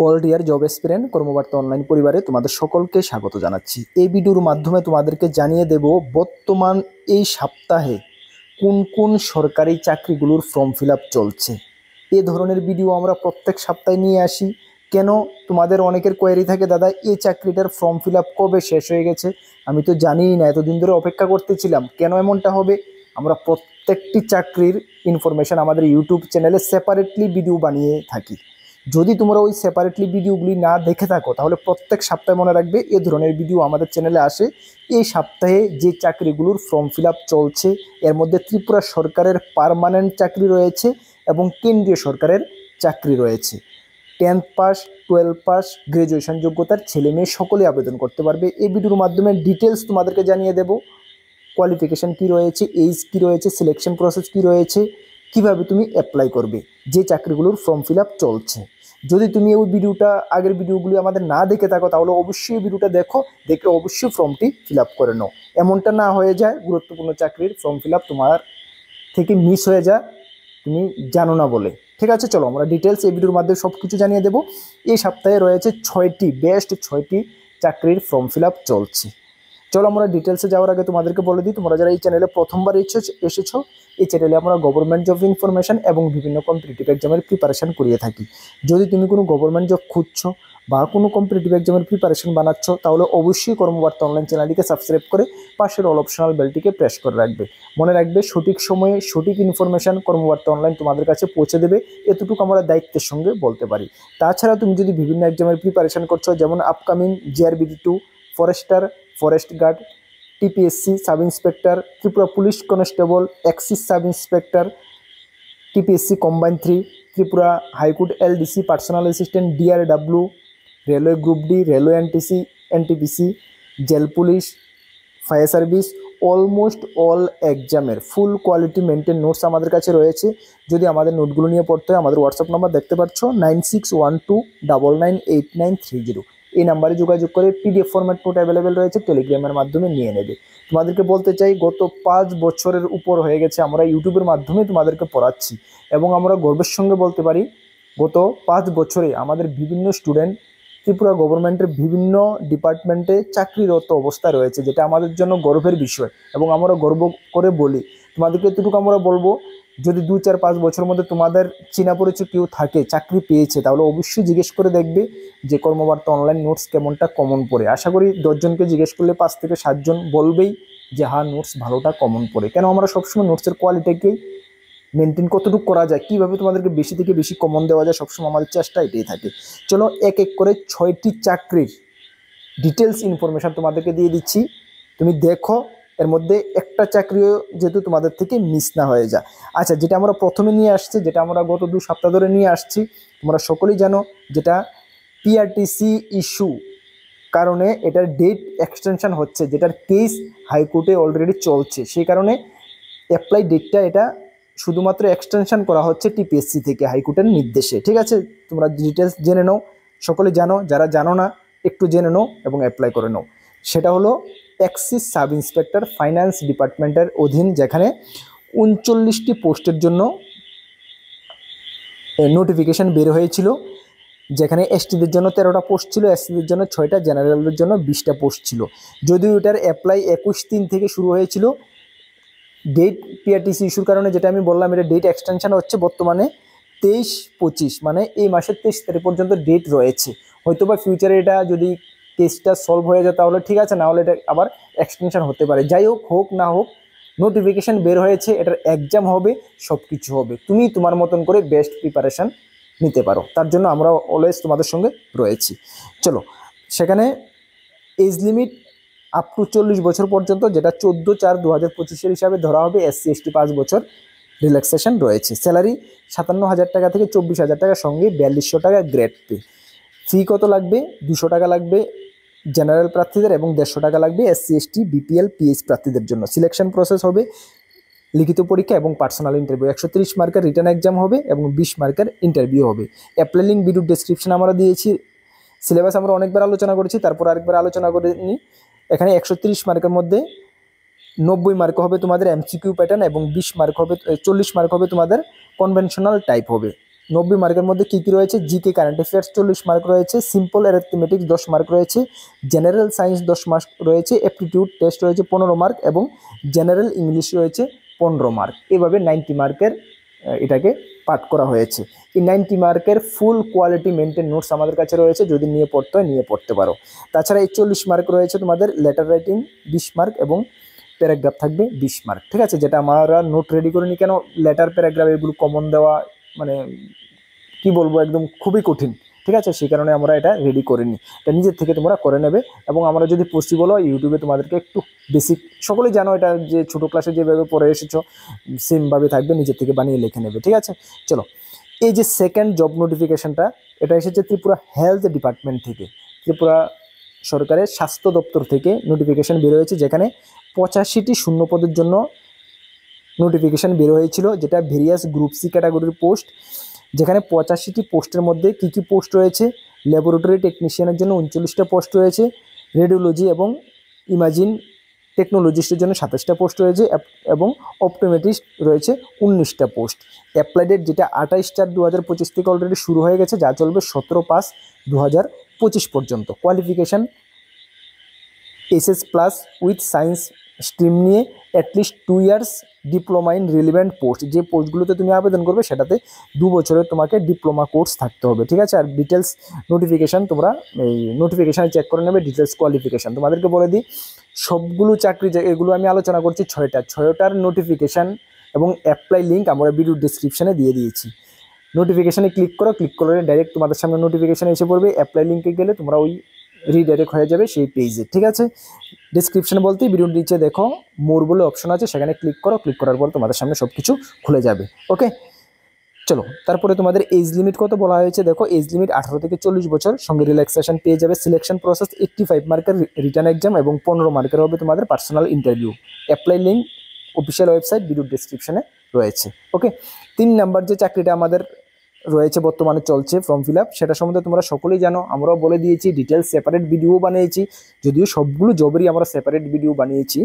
All deer job experience কর্মবার্তা online পরিবারে তোমাদের সকলকে স্বাগত জানাচ্ছি। এই ভিডিওর মাধ্যমে তোমাদেরকে জানিয়ে দেব বর্তমান এই সপ্তাহে কোন কোন সরকারি চাকরিগুলোর ফর্ম ফিল আপ চলছে। এ ধরনের ভিডিও আমরা প্রত্যেক সপ্তাহে নিয়ে আসি। কেন তোমাদের অনেকের কোয়েরি থাকে, দাদা এই চাকরিটার ফর্ম ফিল আপ কবে শেষ হয়ে গেছে, আমি তো জানিই না, এতদিন ধরে অপেক্ষা করতেছিলাম, কেন এমনটা হবে? আমরা প্রত্যেকটি চাকরির ইনফরমেশান আমাদের ইউটিউব চ্যানেলে সেপারেটলি ভিডিও বানিয়ে থাকি। যদি তোমরা ওই সেপারেটলি ভিডিওগুলি না দেখে থাকো তাহলে প্রত্যেক সপ্তাহে মনে রাখবে এ ধরনের ভিডিও আমাদের চ্যানেলে আসে। এই সপ্তাহে যে চাকরিগুলোর ফর্ম ফিল আপ চলছে এর মধ্যে ত্রিপুরা সরকারের পার্মানেন্ট চাকরি রয়েছে এবং কেন্দ্রীয় সরকারের চাকরি রয়েছে। 10th পাস, 12 পাস, গ্র্যাজুয়েশন যোগ্যতার ছেলে মেয়ে সকলেই আবেদন করতে পারবে। এই ভিডিওর মাধ্যমে ডিটেলস তোমাদেরকে জানিয়ে দেব কোয়ালিফিকেশান কী রয়েছে, এজ কী রয়েছে, সিলেকশন প্রসেস কী রয়েছে, কিভাবে তুমি অ্যাপ্লাই করবে যে চাকরিগুলোর ফর্ম ফিল আপ চলছে। যদি তুমি ওই ভিডিওটা আগের ভিডিওগুলি আমাদের না দেখে থাকো তাহলে অবশ্যই ভিডিওটা দেখো, দেখে অবশ্যই ফর্মটি ফিল আপ করে নাও। এমনটা না হয়ে যায় গুরুত্বপূর্ণ চাকরির ফর্ম ফিল আপ তোমার থেকে মিস হয়ে যায় তুমি জানো না বলে। ঠিক আছে, চলো আমরা ডিটেলস এই ভিডিওর মাধ্যমে সব কিছু জানিয়ে দেবো। এই সপ্তাহে রয়েছে 6টি বেস্ট 6টি চাকরির ফর্ম ফিল আপ চলছে। চলো আমরা ডিটেলসে যাওয়ার আগে তোমাদেরকে বলে দিই, তোমরা যারা এই চ্যানেলে প্রথমবার এসেছো, এই চ্যানেলে আমরা গভর্নমেন্ট জব ইনফরমেশন এবং বিভিন্ন কম্পিটিটিভ এক্সামের প্রিপারেশন করিয়ে থাকি। যদি তুমি কোনো গভর্নমেন্ট জব খুঁজছো বা কোনো কম্পিটিটিভ এক্সামের প্রিপারেশন বানাচ্ছ তাহলে অবশ্যই কর্মবার্তা অনলাইন চ্যানেলটিকে সাবস্ক্রাইব করে পাশের অল অপশনাল বেলটিকে প্রেস করে রাখবে। মনে রাখবে সঠিক সময়ে সঠিক ইনফরমেশান কর্মবার্তা অনলাইন তোমাদের কাছে পৌঁছে দেবে, এতটুকু আমরা দায়িত্বের সঙ্গে বলতে পারি। তাছাড়া তুমি যদি বিভিন্ন এক্সামের প্রিপারেশন করছো, যেমন আপকামিং জিআরবিডি2, forester, forest guard, TPSC sub inspector, Tripura police constable, excise sub inspector, TPSC combine 3, Tripura high court LDC personal assistant, DRW, railway group D, railway NTPC, jail police, fire service, almost all এক্সামের full quality maintain notes আমাদের কাছে রয়েছে। যদি আমাদের নোটগুলো নিয়ে পড়তে হয় আমাদের হোয়াটসঅ্যাপ নাম্বার দেখতে পাচ্ছ 9612998930। এই নাম্বারে যোগাযোগ করে পিডিএফ ফরম্যাট নোট অ্যাভেলেবেল রয়েছে, টেলিগ্রামের মাধ্যমে নিয়ে নেবে। তোমাদেরকে বলতে চাই গত 5 বছরের উপর হয়ে গেছে আমরা ইউটিউবের মাধ্যমে তোমাদেরকে পড়াচ্ছি এবং আমরা গর্বের সঙ্গে বলতে পারি গত 5 বছরে আমাদের বিভিন্ন স্টুডেন্ট ত্রিপুরা গভর্নমেন্টের বিভিন্ন ডিপার্টমেন্টে চাকরিরত অবস্থায় রয়েছে, যেটা আমাদের জন্য গর্বের বিষয় এবং আমরা গর্ব করে বলি। তোমাদেরকে এতটুকু আমরা বলবো, যদি 2-4-5 বছরের মধ্যে তোমাদের চেনা পরিচয় কেউ থাকে চাকরি পেয়েছে তাহলে অবশ্যই জিজ্ঞেস করে দেখবে যে কর্মবার্তা অনলাইন নোটস কেমনটা কমন পড়ে। আশা করি 10 জনকে জিজ্ঞেস করলে 5 থেকে 7 জন বলবেই যে হ্যাঁ নোটস ভালোটা কমন পড়ে। কেন আমরা সবসময় নোটসের কোয়ালিটিকেই মেনটেন কতটুকু করা যায়, কীভাবে তোমাদেরকে বেশি থেকে বেশি কমন দেওয়া যায়, সবসময় আমাদের চেষ্টা এটাই থাকে। চলো এক এক করে 6টি চাকরির ডিটেলস ইনফরমেশান তোমাদেরকে দিয়ে দিচ্ছি, তুমি দেখো এর মধ্যে একটা চাকরিও যেহেতু তোমাদের থেকে মিস না হয়ে যায়। আচ্ছা, যেটা আমরা প্রথমে নিয়ে আসছি, যেটা আমরা গত 2 সপ্তাহ ধরে নিয়ে আসছি, তোমরা সকলেই জানো যেটা পিআরটিসি ইস্যু কারণে এটার ডেট এক্সটেনশন হচ্ছে, যেটার কেস হাইকোর্টে অলরেডি চলছে, সেই কারণে অ্যাপ্লাই ডেটটা এটা শুধুমাত্র এক্সটেনশন করা হচ্ছে টিপিএসসি থেকে হাইকোর্টের নির্দেশে। ঠিক আছে, তোমরা ডিটেলস জেনে নাও, সকলে জানো, যারা জানো না একটু জেনে নাও এবং অ্যাপ্লাই করে নাও। সেটা হলো এক্সিস সাব ইন্সপেক্টর ফাইন্যান্স ডিপার্টমেন্টের অধীন, যেখানে 39টি পোস্টের জন্য নোটিফিকেশান বের হয়েছিল, যেখানে এসটিদের জন্য 13টা পোস্ট ছিল, এসসিদের জন্য 6টা, জেনারেলদের জন্য 20টা পোস্ট ছিল। যদিও এটার অ্যাপ্লাই 21/3 থেকে শুরু হয়েছিল, ডেট পিআরটিসি ইস্যুর কারণে যেটা আমি বললাম এটা ডেট এক্সটেনশন হচ্ছে বর্তমানে 23-25, মানে এই মাসের 23 তারিখ পর্যন্ত ডেট রয়েছে। হয়তো বা ফিউচারে এটা যদি কেসটা সলভ হয়ে যায় তাহলে ঠিক আছে, না হলে এটা আবার এক্সটেনশন হতে পারে। যাই হোক, হোক না হোক, নোটিফিকেশান বের হয়েছে, এটার এক্সাম হবে, সব কিছু হবে। তুমি তোমার মতন করে বেস্ট প্রিপারেশান নিতে পারো, তার জন্য আমরা অলওয়েজ তোমাদের সঙ্গে রয়েছি। চলো, সেখানে এজ লিমিট আপ টু 40 বছর পর্যন্ত, যেটা 14/4/2025 হিসাবে ধরা হবে। SC ST 5 বছর রিল্যাক্সেশন রয়েছে। স্যালারি 57,000 টাকা থেকে 24,000 টাকা, সঙ্গে 4200 টাকা গ্রেড পে। ফি কত লাগবে? 200 টাকা লাগবে জেনারেল প্রার্থীদের এবং 150 টাকা লাগবে SC ST BPL PH প্রার্থীদের জন্য। সিলেকশন প্রসেস হবে লিখিত পরীক্ষা এবং পার্সোনাল ইন্টারভিউ। 130 মার্কের রিটার্ন এক্সাম হবে এবং 20 মার্কের ইন্টারভিউ হবে। অ্যাপ্লাই লিঙ্ক ভিডিও ডেসক্রিপশন আমরা দিয়েছি। সিলেবাস আমরা অনেকবার আলোচনা করেছি, তারপর আরেকবার আলোচনা করে নিই। এখানে 130 মার্কের মধ্যে 90 মার্ক হবে তোমাদের MCQ প্যাটার্ন এবং 20 মার্ক হবে, 40 মার্ক হবে তোমাদের কনভেনশনাল টাইপ হবে। 90 মার্কের মধ্যে কী কী রয়েছে? জিকে কারেন্ট অ্যাফেয়ার্স 40 মার্ক রয়েছে, সিম্পল অ্যারিথমেটিক্স 10 মার্ক রয়েছে, জেনারেল সায়েন্স 10 মার্ক রয়েছে, অ্যাপটিটিউড টেস্ট রয়েছে 15 মার্ক এবং জেনারেল ইংলিশ রয়েছে 15 মার্ক। এভাবে 90 মার্কের এটাকে পাঠ করা হয়েছে। এই 90 মার্কের ফুল কোয়ালিটি মেনটেন নোটস আমাদের কাছে রয়েছে, যদি নিয়ে পড়তে হয় নিয়ে পড়তে পারো। তাছাড়া এই 40 মার্ক রয়েছে তোমাদের লেটার রাইটিং 20 মার্ক এবং প্যারাগ্রাফ থাকবে 20 মার্ক। ঠিক আছে, যেটা আমরা নোট রেডি করিনি কেন, লেটার প্যারাগ্রাফ এগুলো কমন দেওয়া মানে কি বলবো একদম খুবই কঠিন। ঠিক আছে, সেই কারণে আমরা এটা রেডি করিনি, এটা নিজের থেকে তোমরা করে নেবে। এবং আমরা যদি পসিবল হয় ইউটিউবে তোমাদেরকে একটু বেসিক, সকলেই জানো এটা, যে ছোটো ক্লাসে যেভাবে পড়ে এসেছো সেমভাবে থাকবে, নিজের থেকে বানিয়ে লিখে নেবে। ঠিক আছে, চলো। এই যে সেকেন্ড জব নোটিফিকেশনটা, এটা এসেছে ত্রিপুরা হেলথ ডিপার্টমেন্ট থেকে, ত্রিপুরা সরকারের স্বাস্থ্য দপ্তর থেকে নোটিফিকেশন বের হয়েছে, যেখানে 85টি শূন্যপদের জন্য নোটিফিকেশান বের হয়েছিল, যেটা ভেরিয়াস গ্রুপ সি ক্যাটাগরির পোস্ট। যেখানে 85টি পোস্টের মধ্যে কী কী পোস্ট রয়েছে? ল্যাবরেটরি টেকনিশিয়ানের জন্য 39টা পোস্ট রয়েছে, রেডিওলজি এবং ইমাজিন টেকনোলজিস্টের জন্য 27টা পোস্ট রয়েছে এবং অপটোমেট্রিস্ট রয়েছে 19টা পোস্ট। অ্যাপ্লাই ডেট যেটা 28/4/2025 থেকে অলরেডি শুরু হয়ে গেছে, যা চলবে 17/5/2025 পর্যন্ত। Qualification SS plus with science stream নিয়ে at least 2 years diploma in relevant post, যে পোস্টগুলোতে তুমি আবেদন করবে সেটাতে 2 বছরের তোমাকে ডিপ্লোমা কোর্স থাকতে হবে। ঠিক আছে, আর ডিটেলস নোটিফিকেশান তোমরা এই নোটিফিকেশানে চেক করে নেবে, ডিটেলস কোয়ালিফিকেশান। তোমাদেরকে বলে দিই, সবগুলো চাকরি এগুলো আমি আলোচনা করছি 6টার নোটিফিকেশান এবং অ্যাপ্লাই লিঙ্ক আমরা ভিডিও ডিসক্রিপশানে দিয়ে দিয়েছি। নোটিফিকেশানে ক্লিক করে ডাইরেক্ট তোমাদের সামনে নোটিফিকেশান এসে পড়বে। অ্যাপ্লাই লিঙ্কে গেলে তোমরা ওই রিডাইরেক্ট হয়ে যাবে সেই পেজে। ঠিক আছে, ডিসক্রিপশন বলতে ভিডিওর নিচে দেখো মোর বলে অপশন আছে, সেখানে ক্লিক করার পর তোমাদের সামনে সব কিছু খুলে যাবে। ওকে, চলো। তারপরে তোমাদের এজ লিমিট কত বলা হয়েছে দেখো, এজ লিমিট 18 থেকে 40 বছর, সঙ্গে রিল্যাক্সেশন পেয়ে যাবে। সিলেকশন প্রসেস 85 মার্কের রিটার্ন এক্সাম এবং 15 মার্কের হবে তোমাদের personal interview. Apply link official website video ডিসক্রিপশনে রয়েছে। ওকে, 3 নাম্বার যে চাকরিটা আমাদের রয়েছে বর্তমানে চলছে ফর্ম ফিল আপ, সেটা সম্বন্ধে তোমরা সকলেই জানো, আমরাও বলে দিয়েছি, ডিটেলস সেপারেট ভিডিও বানিয়েছি, যদিও সবগুলো জবেরই আমরা সেপারেট ভিডিও বানিয়েছি।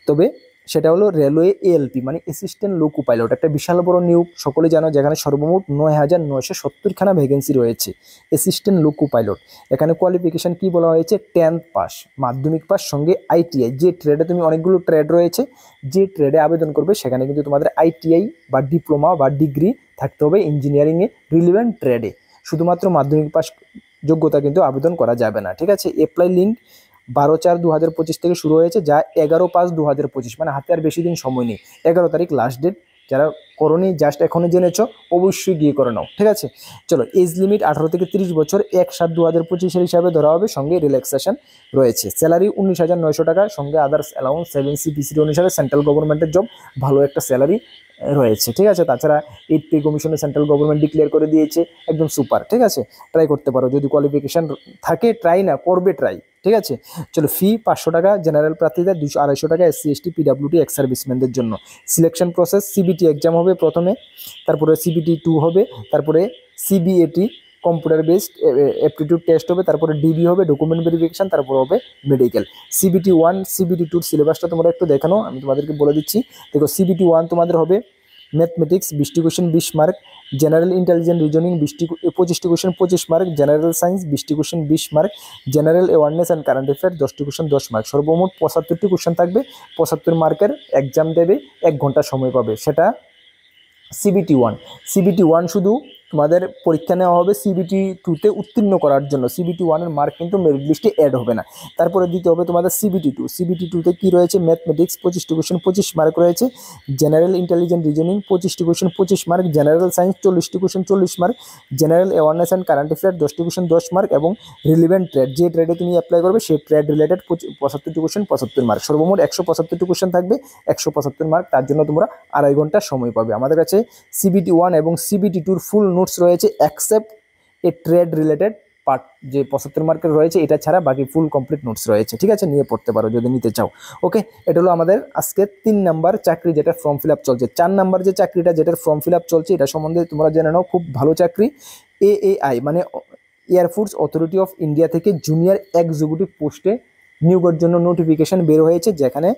তবে সেটা হলো রেলওয়ে এএলপি মানে অ্যাসিস্ট্যান্ট লোকো পাইলট, একটা বিশাল বড় নিয়োগ, সকলে জানো, যেখানে সর্বমোট 9,970খানা ভ্যাকেন্সি রয়েছে অ্যাসিস্ট্যান্ট লোকো পাইলট। এখানে কোয়ালিফিকেশান কি বলা হয়েছে? 10th পাস, মাধ্যমিক পাস, সঙ্গে আইটিআই। যে ট্রেডে তুমি, অনেকগুলো ট্রেড রয়েছে, যে ট্রেডে আবেদন করবে সেখানে কিন্তু তোমাদের আইটিআই বা ডিপ্লোমা বা ডিগ্রি থাকতে হবে ইঞ্জিনিয়ারিংয়ে রিলেভেন্ট ট্রেডে। শুধুমাত্র মাধ্যমিক পাস যোগ্যতা কিন্তু আবেদন করা যাবে না। ঠিক আছে, অ্যাপ্লাই লিঙ্ক 12/4/2025 থেকে শুরু হয়েছে, যা 11/5/2025, মানে হাতে আর বেশি দিন সময় নেই। 11 তারিখ লাস্ট ডেট। যারা করোনি, জাস্ট এখনই জেনেছ, অবশ্যই গিয়ে করে নাও। ঠিক আছে, চলো। এজ লিমিট 18 থেকে 30 বছর, 1/7/2025 হিসাবে ধরা হবে, সঙ্গে রিল্যাক্সেশন রয়েছে। স্যালারি 19,900 টাকা, সঙ্গে আদার্স অ্যালাউন্স 7CPCD অনুসারে সেন্ট্রাল গভর্নমেন্টের জব, ভালো একটা স্যালারি রয়েছে। ঠিক আছে, তাছাড়া 8 পে কমিশনে সেন্ট্রাল গভর্নমেন্ট ডিক্লেয়ার করে দিয়েছে, একদম সুপার। ঠিক আছে, ট্রাই করতে পারো, যদি কোয়ালিফিকেশান থাকে, ট্রাই না করবে ট্রাই। ঠিক আছে, চলো। ফি 500 টাকা জেনারেল প্রার্থীদের, 200-250 টাকা SC/ST PWD এক্স সার্ভিসম্যানদের জন্য। সিলেকশন প্রসেস, সিবিটি এক্সাম হবে প্রথমে, তারপরে CBT 2 হবে, তারপরে CBAT computer based aptitude test হবে, তারপরে ডিবি হবে ডকুমেন্ট ভেরিফিকেশান, তারপর হবে মেডিকেল। CBT 1 CBT 2 সিলেবাসটা তোমরা একটু দেখে নাও, আমি তোমাদেরকে বলে দিচ্ছি। দেখো, CBT 1 তোমাদের হবে ম্যাথমেটিক্স 20টি question 20 mark, general intelligent reasoning 25টি কোয়েশ্চেন 25 মার্ক, জেনারেল সায়েন্স 20টি question 20 mark, general awareness and current affair 10টি কোয়েশ্চেন 10 মার্ক। সর্বমোট 75টি কোয়েশ্চেন থাকবে, 75 মার্কের এক্সাম দেবে, 1 ঘন্টা সময় পাবে। সেটা CBT 1। CBT 1 শুধু তোমাদের পরীক্ষা নেওয়া হবে CBT 2তে উত্তীর্ণ করার জন্য। CBT 1-এর মার্ক কিন্তু মেরিট লিস্টে অ্যাড হবে না। তারপরে দিতে হবে তোমাদের CBT 2। CBT 2-তে কী রয়েছে? ম্যাথমেটিক্স 25টি কোয়েশ্চেন 25 মার্ক রয়েছে, জেনারেল ইন্টেলিজেন্ট রিজনিং 25টি কোয়েশ্চেন 25 মার্ক, জেনারেল সায়েন্স 40টি question 40 mark, general awareness and current affair 10টি কোয়েশ্চেন 10 মার্ক এবং রিলেভেন্ট ট্রেড, যে ট্রেডে তুমি অ্যাপ্লাই করবে সেই ট্রেড রিলেটেড 75টি কোয়েশ্চেন 75 মার্ক। সর্বমোট 175টি কোয়েশ্চেন থাকবে, 175 মার্ক। তার জন্য তোমরা 2.5 ঘন্টা সময় পাবে। আমাদের কাছে CBT 1 এবং CBT 2-র ফুল নোটস রয়েছে, অ্যাকসেপ্ট এ ট্রেড রিলেটেড পার্ট যে 75 মার্কের রয়েছে, এটা ছাড়া বাকি ফুল কমপ্লিট নোটস রয়েছে। ঠিক আছে, নিয়ে পড়তে পারো যদি নিতে চাও। ওকে, এটা হলো আমাদের আজকে 3 নাম্বার চাকরি, যেটা ফর্ম ফিল আপ চলছে। 4 নাম্বার যে চাকরিটা, যেটার ফর্ম ফিল আপ চলছে, এটা সম্বন্ধে তোমরা জেনে নাও, খুব ভালো চাকরি। AAI মানে এয়ারফোর্স অথরিটি অফ ইন্ডিয়া থেকে জুনিয়র এক্সিকিউটিভ পোস্টে নিয়োগের জন্য নোটিফিকেশন বের হয়েছে, যেখানে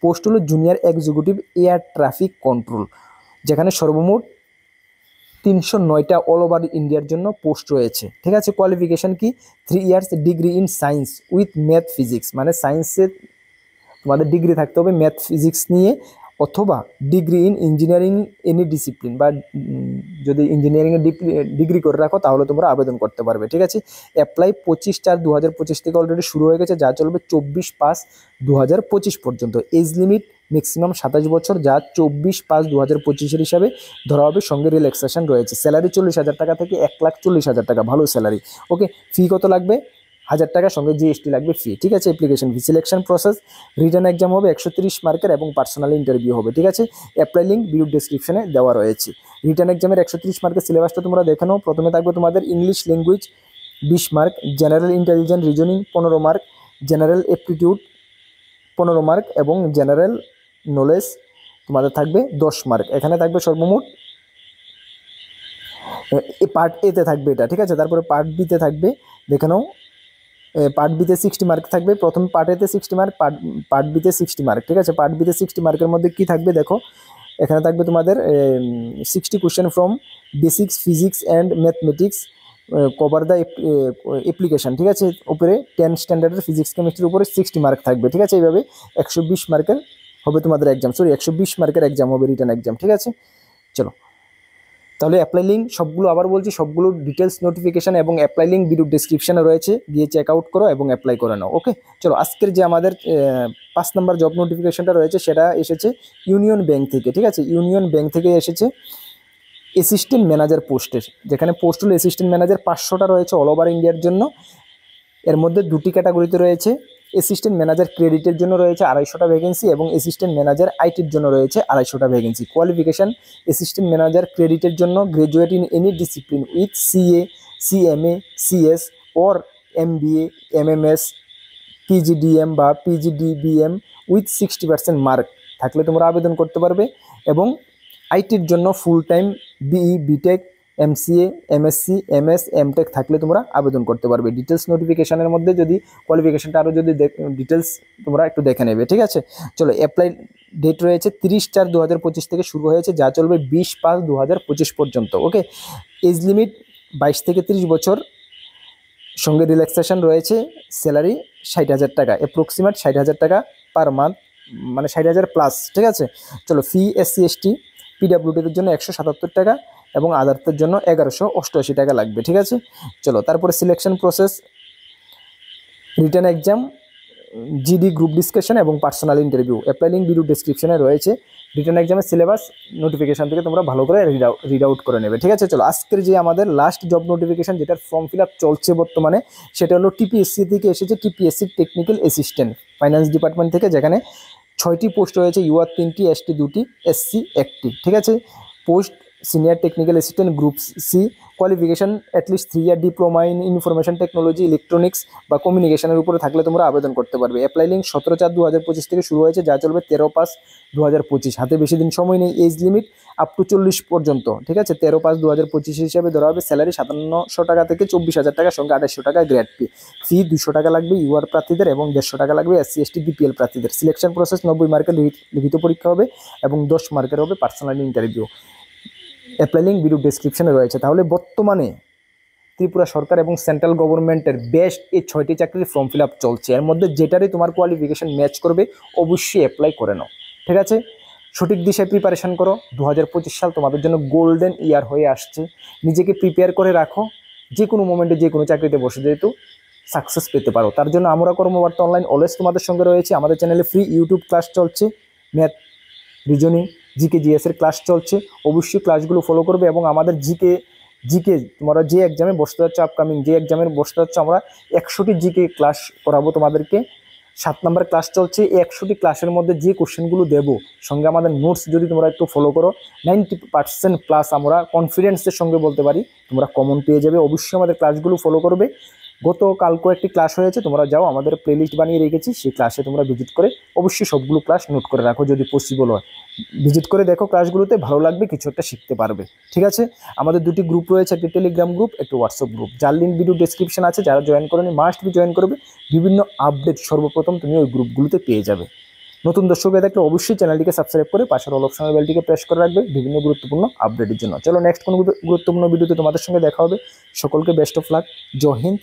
পোস্ট হলো junior executive air traffic control, যেখানে সর্বমোট 309টা অল ওভার ইন্ডিয়ার জন্য পোস্ট রয়েছে। ঠিক আছে, কোয়ালিফিকেশান কি 3 years degree in science with math physics, মানে সায়েন্সের তোমাদের ডিগ্রি থাকতে হবে ম্যাথ ফিজিক্স নিয়ে, অথবা degree in engineering any discipline, বা যদি ইঞ্জিনিয়ারিংয়ে ডিগ্রি করে রাখো তাহলে তোমরা আবেদন করতে পারবে। ঠিক আছে, অ্যাপ্লাই 25/4/2025 থেকে অলরেডি শুরু হয়ে গেছে, যা চলবে 24/5/2025 পর্যন্ত। এজ লিমিট ম্যাক্সিমাম 27 বছর, যা 24/5/2025 হিসাবে ধরা হবে। সঙ্গে রিল্যাক্সেশন রয়েছে। স্যালারি 40,000 টাকা থেকে 1,40,000 টাকা, ভালো স্যালারি। ওকে, ফি কত লাগবে? 1,000 টাকা, সঙ্গে জিএসটি লাগবে ফি। ঠিক আছে, application fee. Selection process, written exam হবে 130 মার্কের এবং পার্সোনাল ইন্টারভিউ হবে। ঠিক আছে, অ্যাপ্লাই লিঙ্ক ভিডিও ডেসক্রিপশনে দেওয়া রয়েছে। রিটার্ন এক্সামের 130 মার্কের সিলেবাসটা তোমরা দেখে নাও। প্রথমে থাকবে তোমাদের English language 20 mark, general intelligence reasoning 15 mark, general aptitude 15 mark এবং জেনারেল নলেজ তোমাদের থাকবে 10 মার্ক। এখানে থাকবে সর্বমোট পার্ট এতে থাকবে এটা। ঠিক আছে, তারপরে পার্ট বিতে থাকবে, দেখে নাও। পার্ট বিতে 60 মার্ক থাকবে। প্রথম পার্ট এতে 60 মার্ক, পার্ট বিতে 60 মার্ক। ঠিক আছে, পার্ট বিতে 60 মার্কের মধ্যে কি থাকবে দেখো, এখানে থাকবে তোমাদের 60 question from basics physics and mathematics cover the application. ঠিক আছে, উপরে 10 স্ট্যান্ডার্ডের ফিজিক্স কেমিস্ট্রির উপরে 60 মার্ক থাকবে। ঠিক আছে, এইভাবে 120 মার্কের হবে তোমাদের এক্সাম, 120 মার্কের এক্সাম হবে, রিটার্ন এক্সাম। ঠিক আছে, চলো তাহলে অ্যাপ্লাই লিঙ্ক সবগুলো আবার বলছি, সবগুলো ডিটেলস নোটিফিকেশান এবং অ্যাপ্লাই লিঙ্ক ভিডিও ডিসক্রিপশানে রয়েছে, গিয়ে চেক আউট করো এবং অ্যাপ্লাই করে নাও। ওকে, চলো আজকের যে আমাদের 5 নম্বর জব নোটিফিকেশানটা রয়েছে সেটা এসেছে ইউনিয়ন ব্যাংক থেকে। ঠিক আছে, ইউনিয়ন ব্যাংক থেকে এসেছে অ্যাসিস্ট্যান্ট ম্যানেজার পোস্টের, যেখানে পোস্ট হলো অ্যাসিস্ট্যান্ট ম্যানেজার 500টা রয়েছে অল ওভার ইন্ডিয়ার জন্য। এর মধ্যে দুটি ক্যাটাগরিতে রয়েছে। অ্যাসিস্ট্যান্ট ম্যানেজার ক্রেডিটের জন্য রয়েছে 250টা ভ্যাকেন্সি এবং অ্যাসিস্ট্যান্ট ম্যানেজার আইটির জন্য রয়েছে 250টা ভ্যাকেন্সি। কোয়ালিফিকেশান, অ্যাসিস্ট্যান্ট ম্যানেজার ক্রেডিটের জন্য graduate in any discipline with CA, CMA, CS or MBA, MMS, PGDM বা পিজিডিবিএম উইথ 60% মার্ক থাকলে তোমরা আবেদন করতে পারবে। এবং আইটির জন্য full time BE, BTech, MCA, MSc, MS, MTech থাকলে তোমরা আবেদন করতে পারবে। ডিটেলস নোটিফিকেশানের মধ্যে যদি কোয়ালিফিকেশানটা আরও যদি ডিটেলস তোমরা একটু দেখে নেবে। ঠিক আছে, চলো অ্যাপ্লাই ডেট রয়েছে 30/4/2025 থেকে শুরু হয়েছে, যা চলবে 20/5/2025 পর্যন্ত। ওকে, এজ লিমিট 22 থেকে 30 বছর, সঙ্গে রিল্যাক্সেশন রয়েছে। স্যালারি 60,000 টাকা, অ্যাপ্রক্সিমেট 60,000 টাকা পার মান্থ, মানে 60,000 প্লাস। ঠিক আছে, চলো ফি এসসি এসটি পিডাব্লিউডির জন্য 177 টাকা এবং আদার্সের জন্য 1188 টাকা লাগবে। ঠিক আছে, চলো তারপরে selection process, written exam, GD group discussion এবং personal interview. Apply link video ডেসক্রিপশনে রয়েছে। রিটার্ন এক্সামের সিলেবাস নোটিফিকেশান থেকে তোমরা ভালো করে রিড আউট করে নেবে। ঠিক আছে, চলো আজকের যে আমাদের লাস্ট জব নোটিফিকেশান যেটার ফর্ম ফিল আপ চলছে বর্তমানে, সেটা হলো টিপিএসসি থেকে এসেছে, TPSC technical assistant finance department থেকে, যেখানে 6টি পোস্ট রয়েছে, ইউআর 3টি, এসটি 2টি, এসসি 1টি। ঠিক আছে, post senior technical assistant group C, qualification at least 3 year diploma in information technology, electronics বা কমিউনিকেশনের উপরে থাকলে তোমরা আবেদন করতে পারবে। অ্যাপ্লাই লিঙ্ক 17/4/2025 থেকে শুরু হয়েছে, যা চলবে 13/5/2025। হাতে বেশি দিন সময় নেই। এজ লিমিট আপ টু 40 পর্যন্ত। ঠিক আছে, 13/5/2025 হিসাবে ধরা হবে। স্যালারি 5700 টাকা থেকে 24,000 টাকা, সঙ্গে 2800 টাকা গ্রেড ফি 200 টাকা লাগবে ইউআর প্রার্থীদের এবং 150 টাকা লাগবে এসসি এসটি বিপিএল প্রার্থীদের। সিলেকশন প্রসেস 90 মার্কের লিখিত পরীক্ষা হবে এবং 10 মার্কের হবে personal interview. Apply link video ডেসক্রিপশনে রয়েছে। তাহলে বর্তমানে ত্রিপুরা সরকার এবং সেন্ট্রাল গভর্নমেন্টের বেস্ট এই 6টি চাকরির ফর্ম ফিল আপ চলছে। এর মধ্যে যেটারই তোমার কোয়ালিফিকেশান ম্যাচ করবে অবশ্যই অ্যাপ্লাই করে নাও। ঠিক আছে, সঠিক দিশায় প্রিপারেশান করো। 2025 সাল তোমাদের জন্য গোল্ডেন ইয়ার হয়ে আসছে। নিজেকে প্রিপেয়ার করে রাখো, যে কোনো মোমেন্টে যে কোনো চাকরিতে বসে যেহেতু সাকসেস পেতে পারো। তার জন্য আমরা কর্মবার্তা অনলাইন অলওয়েজ তোমাদের সঙ্গে রয়েছে। আমাদের চ্যানেলে ফ্রি ইউটিউব ক্লাস চলছে, ম্যাথ, রিজনিং, জিকে, জিএসের ক্লাস চলছে। অবশ্যই ক্লাসগুলো ফলো করবে এবং আমাদের জিকে তোমরা যে এক্সামে বসতে যাচ্ছ, আপকামিং যে এক্সামে বসতে যাচ্ছ, আমরা 100টি জিকে ক্লাস করাবো তোমাদেরকে। 7 নম্বর ক্লাস চলছে। এই 100টি ক্লাসের মধ্যে যে কোশ্চেনগুলো দেবো, সঙ্গে আমাদের নোটস যদি তোমরা একটু ফলো করো, 90% প্লাস আমরা কনফিডেন্সের সঙ্গে বলতে পারি তোমরা কমন পেয়ে যাবে। অবশ্যই আমাদের ক্লাসগুলো ফলো করবে। গতকালকে একটি ক্লাস হয়েছে, তোমরা যাও, আমাদের প্লেলিস্ট বানিয়ে রেখেছি, সেই ক্লাসে তোমরা ভিজিট করে অবশ্যই সবগুলো ক্লাস নোট করে রাখো যদি পসিবল হয়। ভিজিট করে দেখো ক্লাসগুলোতে, ভালো লাগবে, কিছু একটা শিখতে পারবে। ঠিক আছে, আমাদের 2টি গ্রুপ রয়েছে, একটি টেলিগ্রাম গ্রুপ, একটি হোয়াটসঅ্যাপ গ্রুপ, যার লিঙ্ক ভিডিও ডেসক্রিপশন আছে। যারা জয়েন করেনি মাস্ট বি জয়েন করবে। বিভিন্ন আপডেট সর্বপ্রথম তুমি ওই গ্রুপগুলোতে পেয়ে যাবে। নতুন দর্শক হয়ে থাকলে অবশ্যই চ্যানেলটিকে সাবস্ক্রাইব করে পাশের অল অপশনের বেলটিকে প্রেস করে রাখবে বিভিন্ন গুরুত্বপূর্ণ আপডেটের জন্য। চলো নেক্সট কোনো গুরুত্বপূর্ণ ভিডিওতে তোমাদের সঙ্গে দেখা হবে। সকলকে best of luck. Jai Hind,